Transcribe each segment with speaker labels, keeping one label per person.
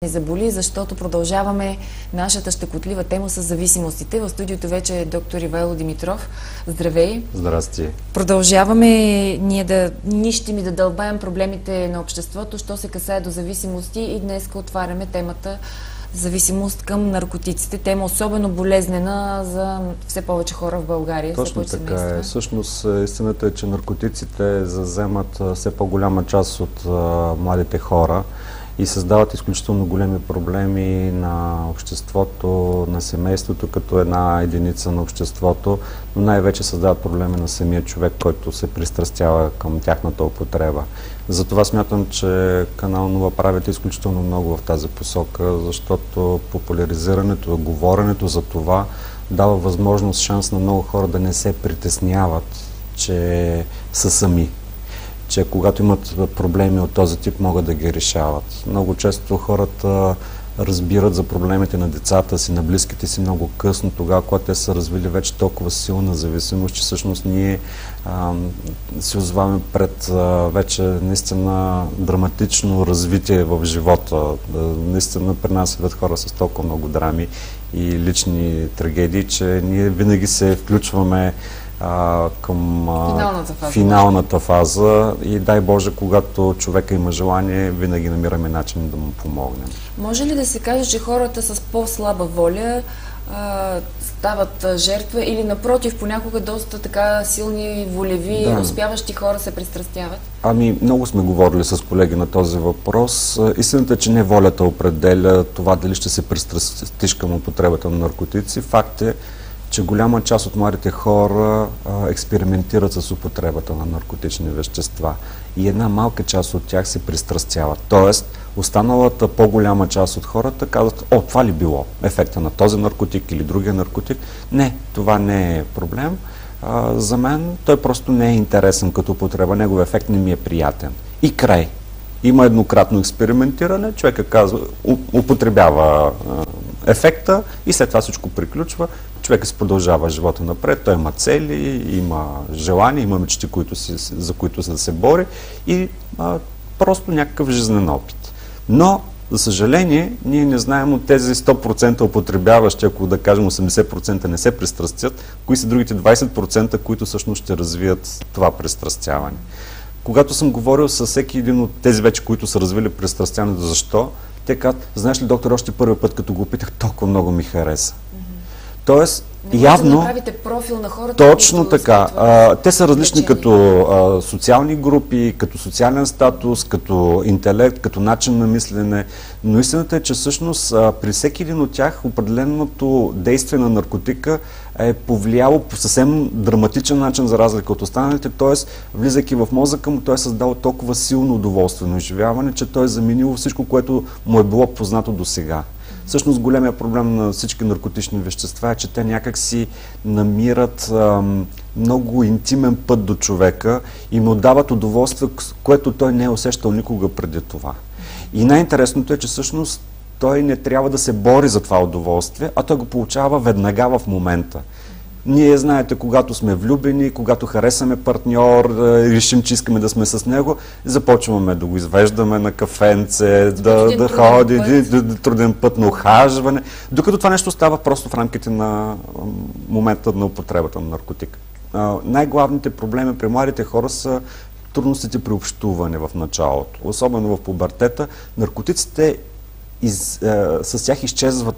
Speaker 1: ни заболи, защото продължаваме нашата щекотлива тема с зависимостите. В студиото вече е доктор Ивайло Димитров. Здравей!
Speaker 2: Здрасти!
Speaker 1: Продължаваме ние ще ми да дълбаем проблемите на обществото, що се касае до зависимости, и днес отваряме темата зависимост към наркотиците. Тема особено болезнена за все повече хора в България.
Speaker 2: Точно така е. Всъщност истината е, че наркотиците заземат все по-голяма част от младите хора и създават изключително големи проблеми на обществото, на семейството като една единица на обществото, но най-вече създават проблеми на самия човек, който се пристрастява към тяхната употреба. Затова смятам, че канал Нова правите изключително много в тази посока, защото популяризирането, говоренето за това дава възможност, шанс на много хора да не се притесняват, че са сами. Че когато имат проблеми от този тип, могат да ги решават. Много често хората разбират за проблемите на децата си, на близките си много късно, тогава, когато те са развили вече толкова силна зависимост, че всъщност ние се озваме пред вече наистина драматично развитие в живота. Наистина при нас идват хора с толкова много драми и лични трагедии, че ние винаги се включваме към финалната фаза и дай Боже, когато човека има желание, винаги намираме начин да му помогнем.
Speaker 1: Може ли да се каже, че хората с по-слаба воля стават жертва или напротив, понякога доста така силни, волеви, успяващи хора се пристрастяват?
Speaker 2: Ами, много сме говорили с колеги на този въпрос. Истината е, че не волята определя това дали ще се пристрастиш към употребата на наркотици. Факт е, че голяма част от младите хора експериментират с употребата на наркотични вещества и една малка част от тях се пристрастяват. Тоест, останалата по-голяма част от хората казват: о, това ли било ефекта на този наркотик или другия наркотик? Не, това не е проблем. За мен той просто не е интересен като употреба, негов ефект не ми е приятен. И край. Има еднократно експериментиране, човека казва, употребява ефекта и след това всичко приключва. Човекът се продължава живота напред, той има цели, има желания, има мечти, за които се бори и просто някакъв жизнен опит. Но, за съжаление, ние не знаем от тези 100% употребяващи, ако да кажем 80% не се пристрастят, кои са другите 20%, които всъщност ще развият това пристрастяване. Когато съм говорил с всеки един от тези вече, които са развили пристрастяването, защо? Те казват: знаеш ли, доктор, още първи път, като го опитах, толкова много ми хареса. Тоест, явно...
Speaker 1: да направите профил на хората.
Speaker 2: Точно така. Те са различни като социални групи, като социален статус, като интелект, като начин на мислене. Но истината е, че всъщност при всеки един от тях определеното действие на наркотика е повлияло по съвсем драматичен начин за разлика от останалите. Т.е. влизайки в мозъка му, той е създал толкова силно удоволствено изживяване, че той е заменил всичко, което му е било познато до сега. Всъщност големия проблем на всички наркотични вещества е, че те някак си намират много интимен път до човека и му дават удоволствие, което той не е усещал никога преди това. И най-интересното е, че всъщност той не трябва да се бори за това удоволствие, а той го получава веднага в момента. Ние, знаете, когато сме влюбени, когато харесаме партньор, решим, че искаме да сме с него, започваме да го извеждаме на кафенце, да ходи, труден път на ухажване, докато това нещо става просто в рамките на момента на употребата на наркотик. Най-главните проблеми при младите хора са трудностите при общуване в началото, особено в пубертета. Наркотиците с тях изчезва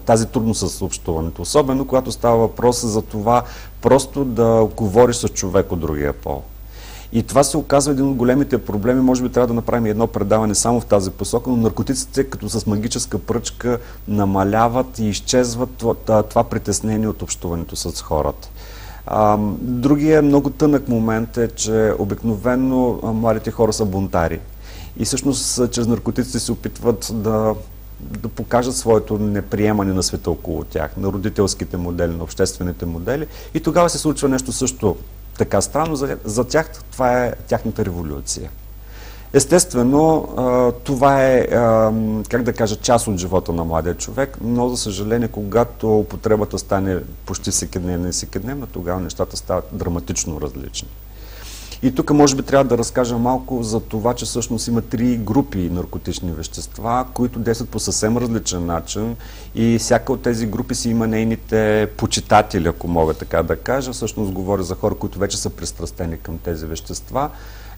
Speaker 2: тази трудност с общуването. Особено когато става въпрос за това просто да говориш с човек от другия пол. И това се оказва един от големите проблеми. Може би трябва да направим едно предаване само в тази посока, но наркотиците като с магическа пръчка намаляват и изчезват това притеснение от общуването с хората. Другия много тънък момент е, че обикновено младите хора са бунтари. И всъщност чрез наркотиците се опитват да покажат своето неприемане на света около тях, на родителските модели, на обществените модели. И тогава се случва нещо също така странно. За тях това е тяхната революция. Естествено, това е, как да кажа, част от живота на младия човек, но за съжаление, когато употребата стане почти всекидневна и всекидневна, тогава нещата стават драматично различни. И тук може би трябва да разкажа малко за това, че всъщност има 3 групи наркотични вещества, които действат по съвсем различен начин и всяка от тези групи си има нейните почитатели, ако мога така да кажа. Всъщност говоря за хора, които вече са пристрастени към тези вещества.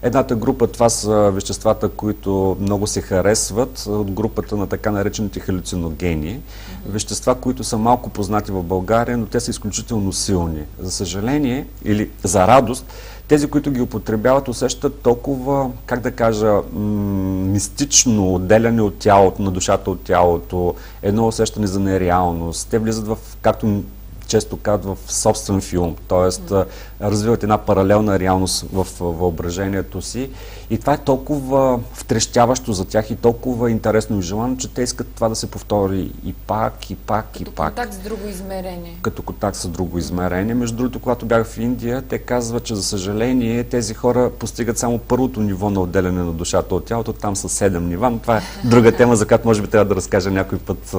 Speaker 2: Едната група, това са веществата, които много се харесват от групата на така наречените халюциногени. Вещества, които са малко познати в България, но те са изключително силни. За съжаление или за радост, тези, които ги употребяват, усещат толкова, как да кажа, мистично отделяне от тялото, на душата от тялото, едно усещане за нереалност. Те влизат в, както често казват, в собствен филм, т.е. развиват една паралелна реалност в въображението си и това е толкова втрещяващо за тях и толкова интересно и желано, че те искат това да се повтори и пак, и пак, и пак.
Speaker 1: Като контакт с друго измерение.
Speaker 2: Като контакт с друго измерение. Между другото, когато бях в Индия, те казват, че за съжаление тези хора постигат само първото ниво на отделяне на душата от тялото, там са 7 нива, но това е друга тема, за която може би трябва да разкажа някой път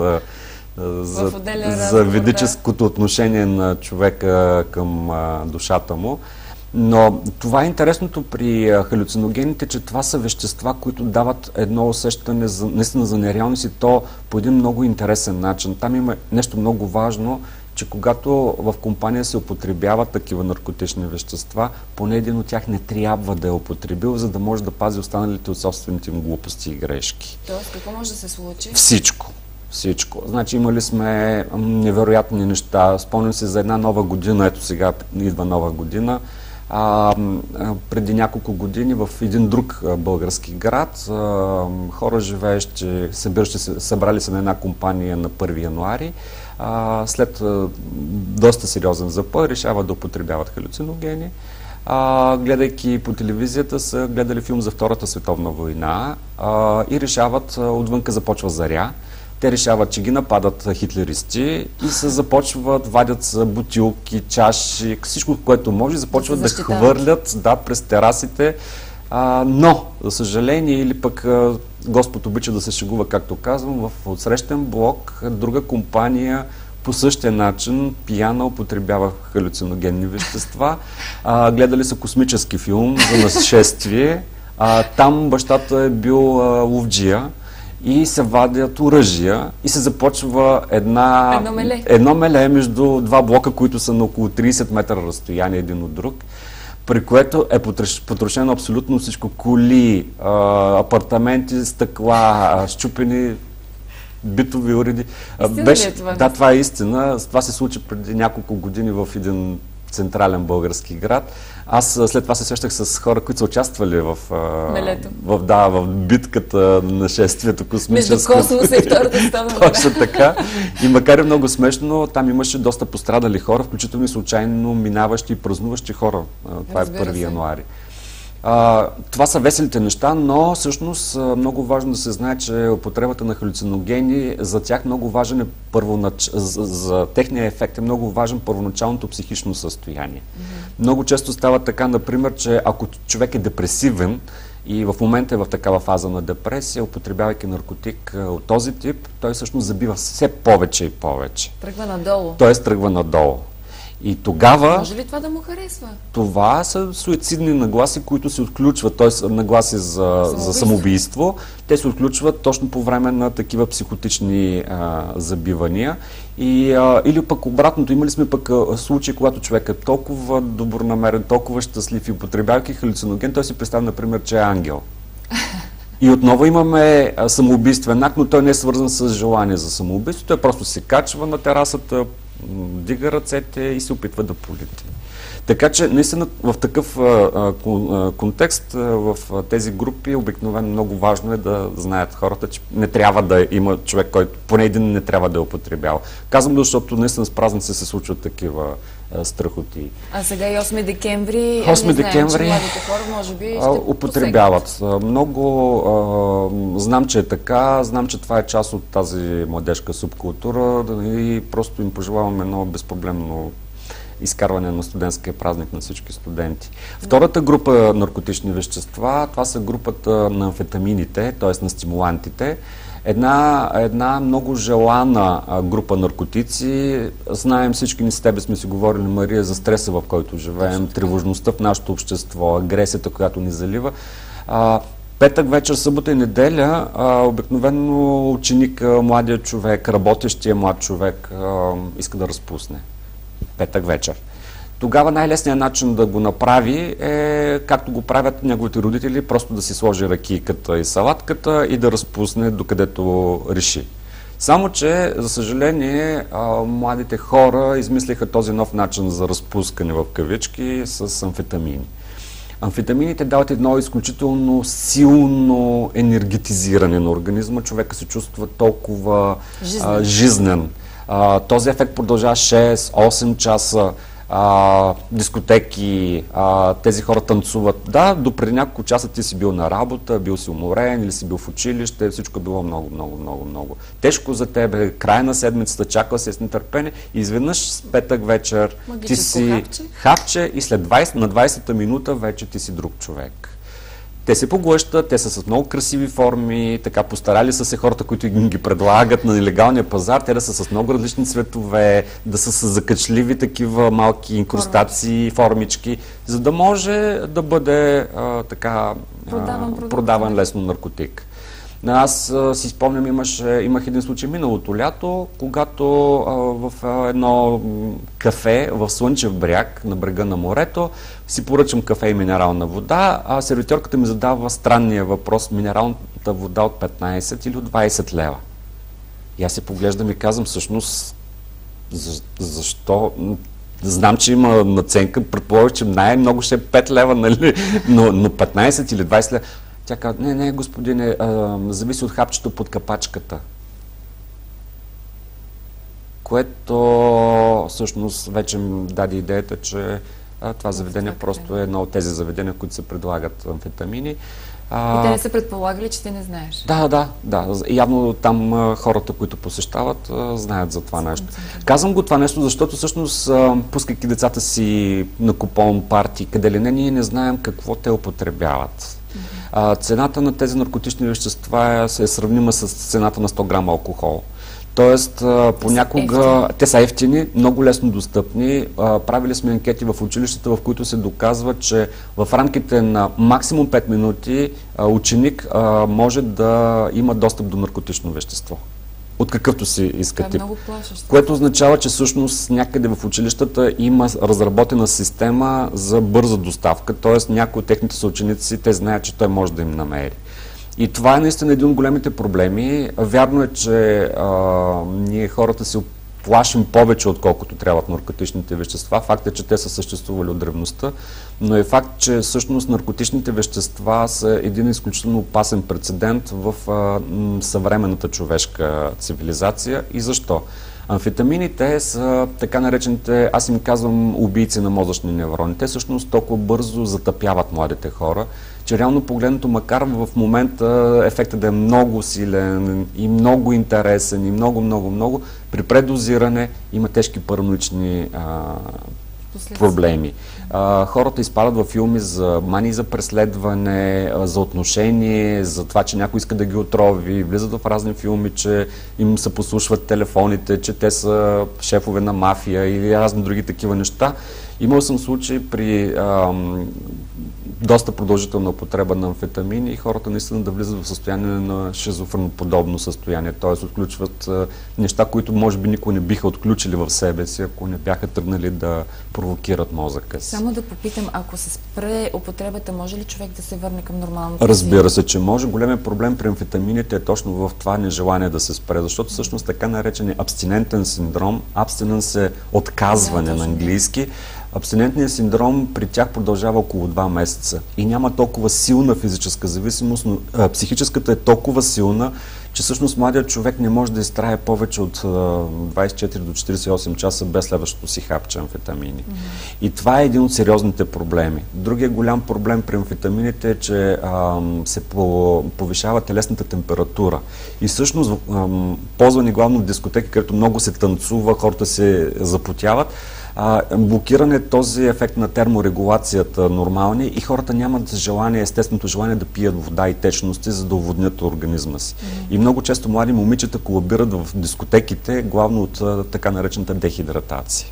Speaker 2: за ведическото отношение на човека към душата му. Но това е интересното при халюциногените, че това са вещества, които дават едно усещане наистина за нереалност и то по един много интересен начин. Там има нещо много важно, че когато в компания се употребяват такива наркотични вещества, поне един от тях не трябва да е употребил, за да може да пази останалите от собствените им глупости и грешки.
Speaker 1: Тоест, какво може да се случи?
Speaker 2: Всичко. Всичко. Значи имали сме невероятни неща. Спомням се за една нова година, ето сега идва нова година. Преди няколко години в един друг български град хора живеещи, събрали се на една компания на 1 януари. След доста сериозен запой решават да употребяват халюциногени. Гледайки по телевизията са гледали филм за Втората световна война и решават, отвънка започва заря. Те решават, че ги нападат хитлеристи и се започват, вадят бутилки, чаши, всичко, което може, започват да хвърлят през терасите. Но, за съжаление, или пък Господ обича да се шегува, както казвам, в отсрещен блок друга компания по същия начин пияна употребява халюциногенни вещества. Гледали са космически филм за нашествие. Там бащата е бил ловджия. И се вадят оръжия и се започва едно меле между два блока, които са на около 30 метра разстояние един от друг, при което е потрошено абсолютно всичко. Коли, апартаменти, стъкла, счупени битови уреди. Да, това е истина. Това се случи преди няколко години в един централен български град. Аз след това се срещах с хора, които са участвали в битката на нашествието космическо.
Speaker 1: Между Космоса и Втората световна война.
Speaker 2: Точно така. И макар и много смешно, там имаше доста пострадали хора, включително и случайно минаващи и празнуващи хора. Това е 1 януари. Това са веселите неща, но всъщност много важно да се знае, че употребата на халюциногени за тях много важен е за техния ефект е много важен първоначалното психично състояние. Много често става така, например, че ако човек е депресивен и в момента е в такава фаза на депресия, употребявайки наркотик от този тип, той всъщност забива все повече и повече.
Speaker 1: Тръгва надолу.
Speaker 2: Тоест тръгва надолу. И тогава...
Speaker 1: Може ли това да му харесва?
Speaker 2: Това са суицидни нагласи, които се отключват, т.е. нагласи за самоубийство. Те се отключват точно по време на такива психотични забивания. Или пък обратното, имали сме пък случаи, когато човек е толкова добронамерен, толкова щастлив и употребявайки халюциноген, той си представя, например, че е ангел. И отново имаме самоубийствен акт, но той не е свързан с желание за самоубийство. Той просто се качва на терасата, дига ръцете и се опитва да полети. Така че, наистина, в такъв контекст, в тези групи, обикновено много важно е да знаят хората, че не трябва да има човек, който поне един не трябва да е употребял. Казвам, защото наистина с празници се случват такива страхоти.
Speaker 1: А сега и 8 декември,
Speaker 2: 8 декември
Speaker 1: знаем, че младите хора може би ще
Speaker 2: употребяват. Много знам, че е така, знам, че това е част от тази младежка субкултура и просто им пожелавам едно безпроблемно изкарване на студентския празник на всички студенти. Втората група наркотични вещества, това са групата на амфетамините, т.е. на стимулантите. Една много желана група наркотици. Знаем всички, ни с тебе сме си говорили, Мария, за стреса, в който живеем, тревожността в нашето общество, агресията, която ни залива. Петък вечер, събота и неделя, обикновено ученик, младия човек, работещия млад човек иска да разпусне. Петък вечер. Тогава най-лесният начин да го направи е, както го правят неговите родители, просто да си сложи ракийката и салатката и да разпусне докъдето реши. Само че, за съжаление, младите хора измислиха този нов начин за разпускане в кавички с амфетамини. Амфетамините дават едно изключително силно енергетизиране на организма. Човека се чувства толкова жизнен. Този ефект продължава 6-8 часа. Дискотеки, тези хора танцуват. Да, до преди няколко часа ти си бил на работа, бил си уморен или си бил в училище, всичко е било много тежко за тебе, край на седмицата, чакал си с нетърпение и изведнъж с петък вечер ти си хапче и след на 20-та минута вече ти си друг човек. Те се поглъщат, те са с много красиви форми, така постарали са се хората, които ги предлагат на нелегалния пазар, те да са с много различни цветове, да са с закачливи такива малки инкрустации, формички, за да може да бъде продаван лесно наркотик. Аз си спомням, имах един случай миналото лято, когато в едно кафе в Слънчев бряг, на брега на морето, си поръчам кафе и минерална вода, а сервиторката ми задава странния въпрос: минералната вода от 15 или от 20 лева. И аз се поглеждам и казвам, всъщност, защо? Знам, че има наценка, предполагам, че най-много ще е 5 лева, нали? но 15 или 20 лева. Тя казва: не, господине, зависи от хапчето под капачката. Което всъщност вече ми даде идеята, че това заведение просто е едно от тези заведения, които се предлагат амфетамини.
Speaker 1: И те не са предполагали, че ти не знаеш?
Speaker 2: Да. Явно там хората, които посещават, знаят за това нещо. Казвам го това нещо, защото всъщност, пускайки децата си на купон, парти, къде ли не, ние не знаем какво те употребяват. Цената на тези наркотични вещества е сравнима с цената на 100 грама алкохол. Тоест, понякога те са ефтини, много лесно достъпни. Правили сме анкети в училищата, в които се доказва, че в рамките на максимум 5 минути ученик може да има достъп до наркотично вещество. От какъвто си иска тип. Което означава, че всъщност някъде в училищата има разработена система за бърза доставка, т.е. някои от техните съученици, те знаят, че той може да им намери. И това е наистина един от големите проблеми. Вярно е, че ние хората се плашим повече, отколкото трябват наркотичните вещества. Факт е, че те са съществували от древността, но е факт, че всъщност наркотичните вещества са един изключително опасен прецедент в съвременната човешка цивилизация. И защо? Амфетамините са така наречените, аз им казвам, убийци на мозъчни неврони. Те всъщност толкова бързо затъпяват младите хора, че реално погледнато, макар в момента ефектът да е много силен и много интересен и много, при предозиране има тежки параноични проблеми. Хората изпадат във филми за мании за преследване, за отношение, за това, че някой иска да ги отрови, влизат в разни филми, че им се послушват телефоните, че те са шефове на мафия или разни други такива неща. Имал съм случаи при доста продължителна употреба на амфетамини и хората наистина да влизат в състояние на шизофреноподобно състояние, т.е. отключват неща, които може би никога не биха отключили в себе си, ако не бяха тръгнали да провокират мозъка си.
Speaker 1: Само да попитам, ако се спре употребата, може ли човек да се върне към нормалното?
Speaker 2: Разбира се, че може. Големият проблем при амфетамините е точно в това нежелание да се спре, защото всъщност така наречен абстинентен синдром, абстиненс е отказване на английски, абстинентният синдром при тях продължава около 2 месеца и няма толкова силна физическа зависимост, но психическата е толкова силна, че всъщност младият човек не може да изтрае повече от 24 до 48 часа без следващото си хапче амфетамини. И това е един от сериозните проблеми. Другия голям проблем при амфетамините е, че се повишава телесната температура. И всъщност, ползвани главно в дискотеки, където много се танцува, хората се запотяват, блокиране този ефект на терморегулацията нормални и хората нямат желание, естественото желание да пият вода и течности, за да оводнят организма си. И много често млади момичета колабират в дискотеките, главно от така наречената дехидратация.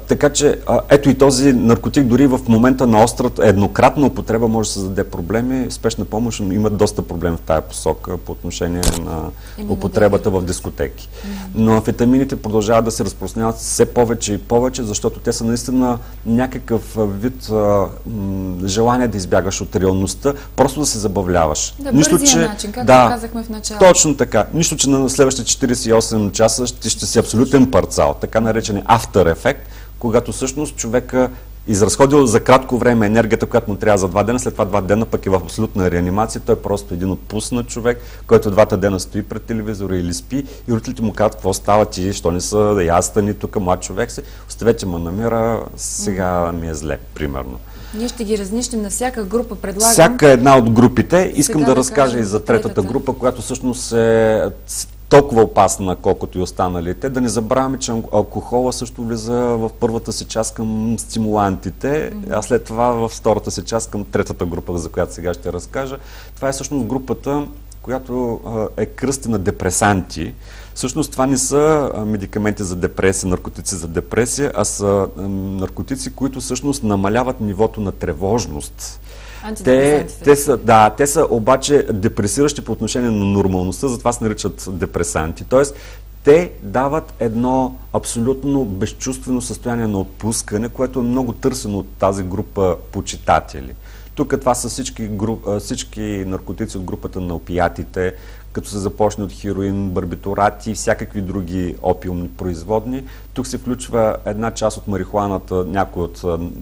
Speaker 2: Така че, ето и този наркотик дори в момента на острата еднократна употреба може да създаде проблеми. Спешна помощ имат доста проблеми в тая посока по отношение на употребата в дискотеки. Но амфетамините продължават да се разпространяват все повече и повече, защото те са наистина някакъв вид желание да избягаш от реалността, просто да се забавляваш.
Speaker 1: Да, бързия начин, както казахме в началото.
Speaker 2: Точно така. Нищо, че на следващите 48 часа ще си абсолютен парцал, така наречен after ефект, когато всъщност човека изразходил за кратко време енергията, която му трябва за 2 дена, след това 2 дена пък е в абсолютна реанимация. Той е просто един отпуснат човек, който 2 дена стои пред телевизора или спи и родителите му казват: какво става ти, що не са ястани тук, млад човек си, оставете ме намира, сега ми е зле, примерно.
Speaker 1: Ние ще ги разнищим на всяка група, предлагам.
Speaker 2: Всяка една от групите. Искам да разкажа и за третата група, която всъщност е толкова опасна, колкото и останалите. Да не забравяме, че алкохола също влиза в първата си част към стимулантите, а след това в втората си част към третата група, за която сега ще разкажа. Това е всъщност групата, която е кръстена депресанти. Всъщност това не са медикаменти за депресия, наркотици за депресия, а са наркотици, които всъщност намаляват нивото на тревожност. Те са обаче депресиращи по отношение на нормалността, затова се наричат депресанти. Тоест, те дават едно абсолютно безчувствено състояние на отпускане, което е много търсено от тази група почитатели. Тук това са всички наркотици от групата на опиатите, като се започне от хероин, барбитурати и всякакви други опиумни производни. Тук се включва една част от марихуаната,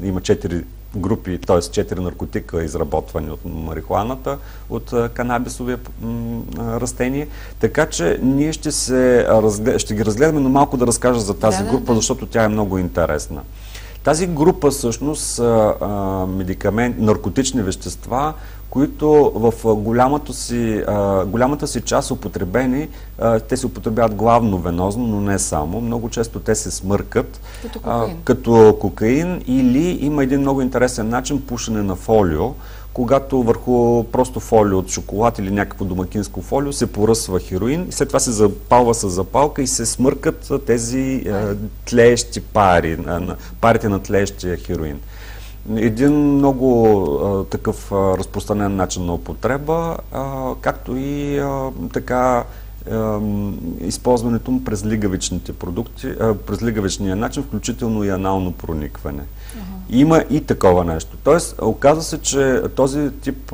Speaker 2: има 4 групи, т.е. 4 наркотика, изработвани от марихуаната, от канабисовия растение. Така че ние ще ги разгледаме, но малко да разкажа за тази група, защото тя е много интересна. Тази група всъщност са наркотични вещества, които в голямата си част употребени, те се употребяват главно венозно, но не само. Много често те се смъркат като кокаин или има един много интересен начин пушене на фолио, когато върху просто фолио от шоколад или някакво домакинско фолио се поръсва хероин и след това се запалва с запалка и се смъркат тези тлеещи парите на тлеещия хероин. Един много такъв разпространен начин на употреба, както и използването му през лигавичните продукти, през лигавичния начин, включително и анално проникване. Има и такова нещо. Тоест, оказва се, че този тип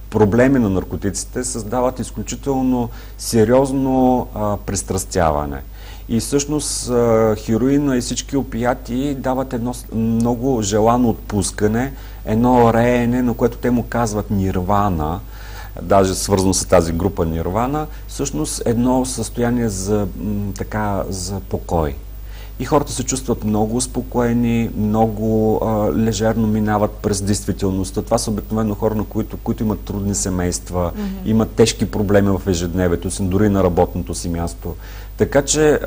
Speaker 2: проблеми на наркотиците създават изключително сериозно пристрастяване. И всъщност хероина и всички опияти дават едно много желано отпускане, едно реене, на което те му казват нирвана, даже свързано с тази група нирвана, всъщност едно състояние за покой. И хората се чувстват много успокоени, много лежерно минават през действителността. Това са обикновено хора, които имат трудни семейства, имат тежки проблеми в ежедневието си, дори на работното си място. Така че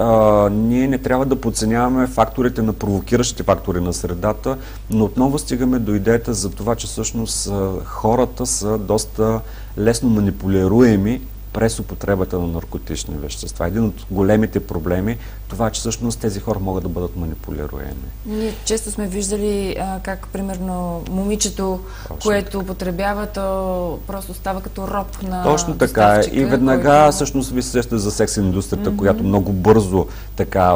Speaker 2: ние не трябва да подценяваме факторите на провокиращите фактори на средата, но отново стигаме до идеята за това, че всъщност хората са доста лесно манипулируеми през употребата на наркотични вещества. Един от големите проблеми това е, че всъщност тези хора могат да бъдат манипулируеми. Ние
Speaker 1: често сме виждали как, примерно, момичето, което употребява, то просто става като роб на
Speaker 2: Точно така. И веднага всъщност ви се сещате за секс индустрията, която много бързо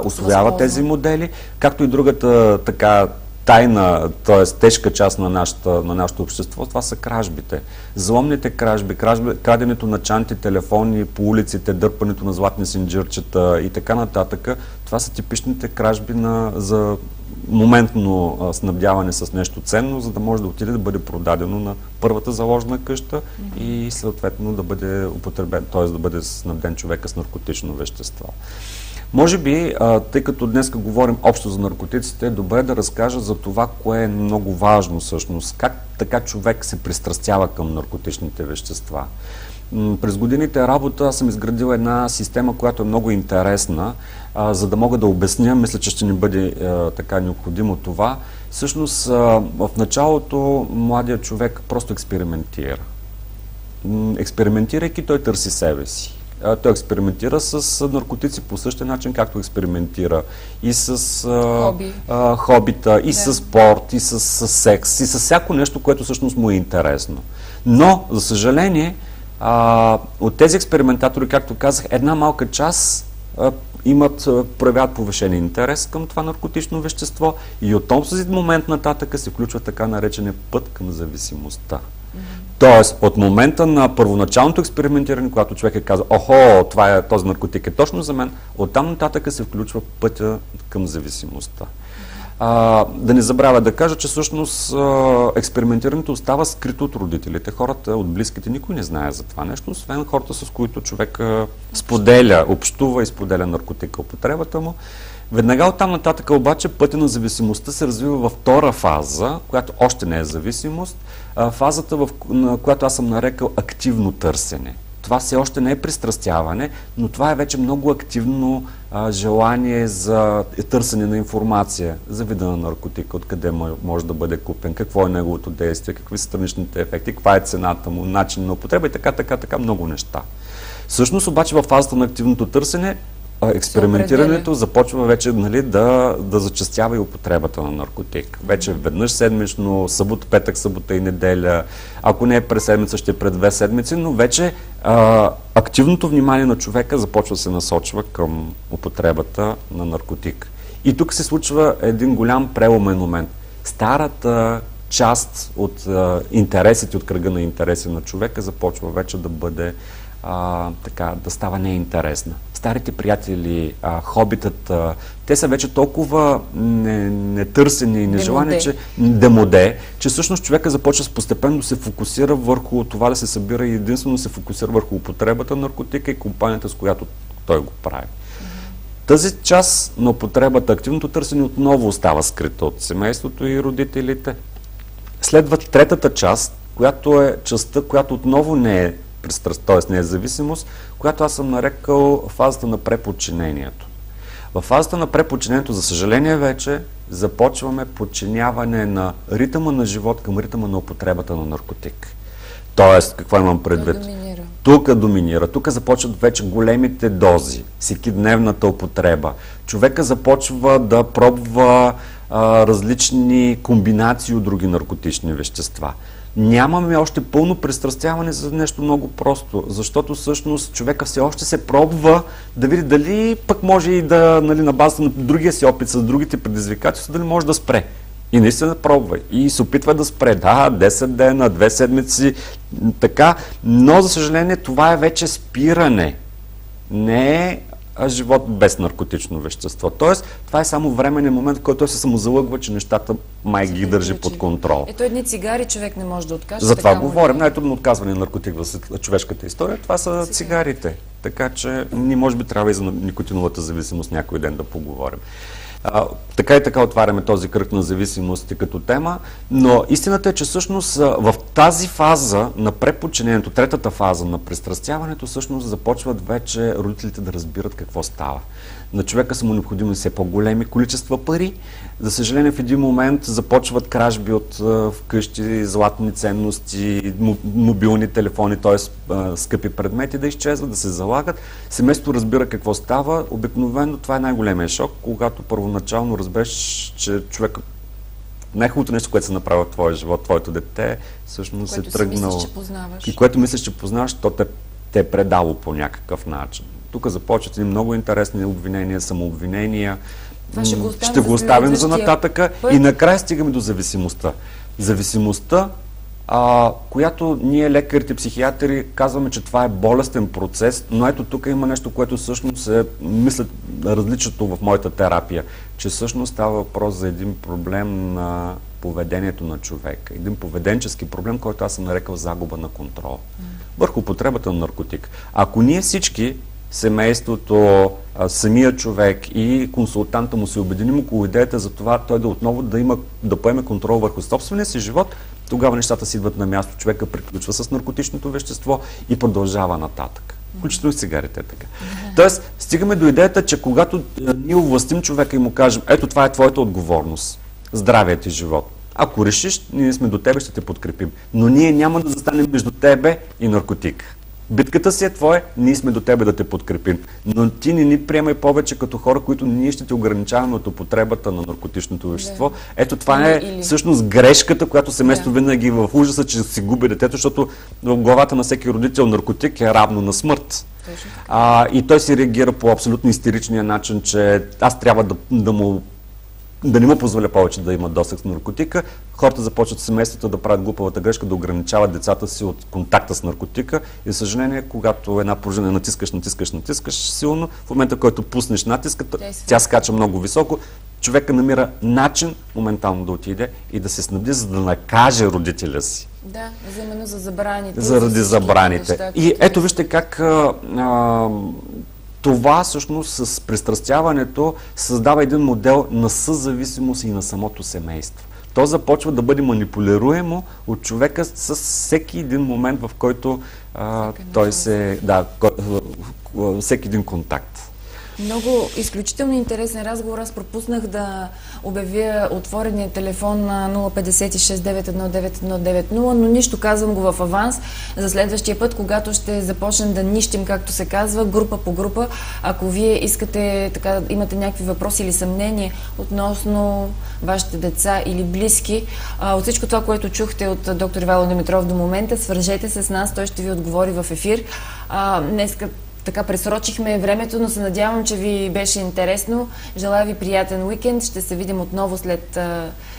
Speaker 2: усвоява тези модели, както и другата тайна, т.е. тежка част на нашето общество, това са кражбите. Взломните кражби, краденето на чанти, телефони по улиците, дърпането на златни синджирчета и така нататък. Това са типичните кражби за моментно снабдяване с нещо ценно, за да може да отиде да бъде продадено на първата заложна къща и съответно да бъде употребен, т.е. да бъде снабден човека с наркотично вещество. Може би, тъй като днес говорим общо за наркотиците, е добре да разкажа за това, кое е много важно всъщност. Как така човек се пристрастява към наркотичните вещества. През годините работа аз съм изградил една система, която е много интересна, за да мога да обясня, мисля, че ще ни бъде така необходимо това. Всъщност, в началото младият човек просто експериментира. Експериментирайки, той търси себе си. Той експериментира с наркотици по същия начин, както експериментира и с хобита, и с спорт, и с секс, и с всяко нещо, което всъщност му е интересно. Но, за съжаление, от тези експериментатори, както казах, една малка част проявяват повишен интерес към това наркотично вещество и от този момент нататък се включва така наречения път към зависимостта. Тоест, от момента на първоначалното експериментиране, когато човек е казал, охо, този наркотик е точно за мен, оттам нататък се включва пътя към зависимостта. Да не забравя да кажа, че всъщност експериментирането остава скрито от родителите. Хората, от близките, никой не знае за това нещо, освен хората, с които човек споделя, общува и споделя наркотика, употребата му. Веднага оттам нататък обаче пътя на зависимостта се развива във втора фаза, която още не е зависимост, фазата, на която аз съм нарекал активно търсене. Това все още не е пристрастяване, но това е вече много активно желание за търсене на информация за вида на наркотика, откъде може да бъде купен, какво е неговото действие, какви са страничните ефекти, каква е цената му, начин на употреба и така много неща. Всъщност обаче в фазата на активното търсене експериментирането започва вече да зачестява и употребата на наркотик. Вече веднъж седмично, събота, петък, събота и неделя, ако не е през седмица, ще е пред 2 седмици, но вече активното внимание на човека започва да се насочва към употребата на наркотик. И тук се случва един голям преломен момент. Старата част от интересите, от кръга на интереси на човека започва вече да бъде да става неинтересна. Старите приятели, хобитата, те са вече толкова нетърсени и нежелани, че всъщност човека започва постепенно да се фокусира върху това да се събира и единствено се фокусира върху употребата на наркотика и компанията, с която той го прави. Тази част на употребата, активното търсене отново остава скрита от семейството и родителите. Следва третата част, която е частта, която отново не е т.е. не е зависимост, която аз съм нарекал фазата на преподчинението. В фазата на преподчинението, за съжаление, вече започваме подчиняване на ритъма на живот към ритъма на употребата на наркотик. Тоест, какво имам предвид? Тук доминира. Тук започват вече големите дози, всекидневната употреба. Човека започва да пробва различни комбинации от други наркотични вещества. Нямаме още пълно пристрастяване за нещо много просто, защото всъщност човека все още се пробва да види дали пък може и да, на базата на другия си опит с другите предизвикателства, дали може да спре. И наистина пробва. И се опитва да спре. Да, 10 дена, 2 седмици, така, но за съжаление това е вече спиране. Не е живот без наркотично вещество. Тоест, това е само временен момент, в който той се самозалъгва, че нещата май ги държи под контрол.
Speaker 1: Ето едни цигари човек не може да откаже.
Speaker 2: За това говорим. Най-трудно отказване на наркотик в човешката история, това са цигарите. Така че ние може би трябва и за никотиновата зависимост някой ден да поговорим. Така и така отваряме този кръг на зависимости като тема, но истината е, че всъщност в тази фаза на преподчинението, третата фаза на пристрастяването, всъщност започват вече родителите да разбират какво става. На човека са му необходими все по-големи количества пари. За съжаление, в един момент започват кражби от вкъщи, златни ценности, мобилни телефони, т.е. скъпи предмети да изчезват, да се залагат. Семейството разбира какво става. Обикновено това е най-големия шок, когато първоначално разбереш, че човек най-хубавото нещо, което се направи в твоя живот, твоето дете, всъщност е тръгнало. И което мислиш, че познаваш, то те е предало по някакъв начин. Тук започват и много интересни обвинения, самообвинения. Ще го оставим за нататъка и накрая стигаме до зависимостта. Зависимостта, която ние лекарите, психиатри казваме, че това е болестен процес, но ето тук има нещо, което всъщност е, мисля, различното в моята терапия, че всъщност става въпрос за един проблем на поведението на човека. Един поведенчески проблем, който аз съм нарекал загуба на контрол върху употребата на наркотик. Ако ние всички, семейството, самия човек и консултанта му се обединим около идеята за това той да отново да поеме контрол върху собствения си живот, тогава нещата си идват на място, човека приключва с наркотичното вещество и продължава нататък. Включително и цигарите така. Тоест, стигаме до идеята, че когато ние овластим човека и му кажем, ето това е твоята отговорност, здравият и живот. Ако решиш, ние сме до тебе, ще те подкрепим. Но ние няма да застанем между тебе и наркотик. Битката си е твоя, ние сме до тебе да те подкрепим. Но ти не ни приемай повече като хора, които ние ще те ограничаваме от употребата на наркотичното вещество. Да. Ето това е всъщност грешката, която семейство винаги в ужаса, че си губи детето, защото в главата на всеки родител наркотик е равно на смърт. И той си реагира по абсолютно истеричния начин, че аз трябва да не му позволя повече да има досег с наркотика. Хората започват семейството да правят глупавата грешка, да ограничават децата си от контакта с наркотика. И за съжаление, когато една пружина натискаш силно, в момента, в който пуснеш натиска, тя скача много високо, човека намира начин моментално да отиде и да се снабди, за да накаже родителя си.
Speaker 1: Да, именно за забраните.
Speaker 2: Заради забраните. Неща, и ето вижте как това всъщност с пристрастяването създава един модел на съзависимост и на самото семейство. То започва да бъде манипулируемо от човека с всеки един момент, в който той всеки един контакт.
Speaker 1: Много изключително интересен разговор. Аз пропуснах да обявя отворения телефон на 056-919-190, но нищо, казвам го в аванс за следващия път, когато ще започнем да нищим, както се казва, група по група. Ако вие искате, така, имате някакви въпроси или съмнения относно вашите деца или близки, от всичко това, което чухте от доктор Ивайло Димитров до момента, свържете се с нас, той ще ви отговори в ефир. Днеска така пресрочихме времето, но се надявам, че ви беше интересно. Желая ви приятен уикенд. Ще се видим отново след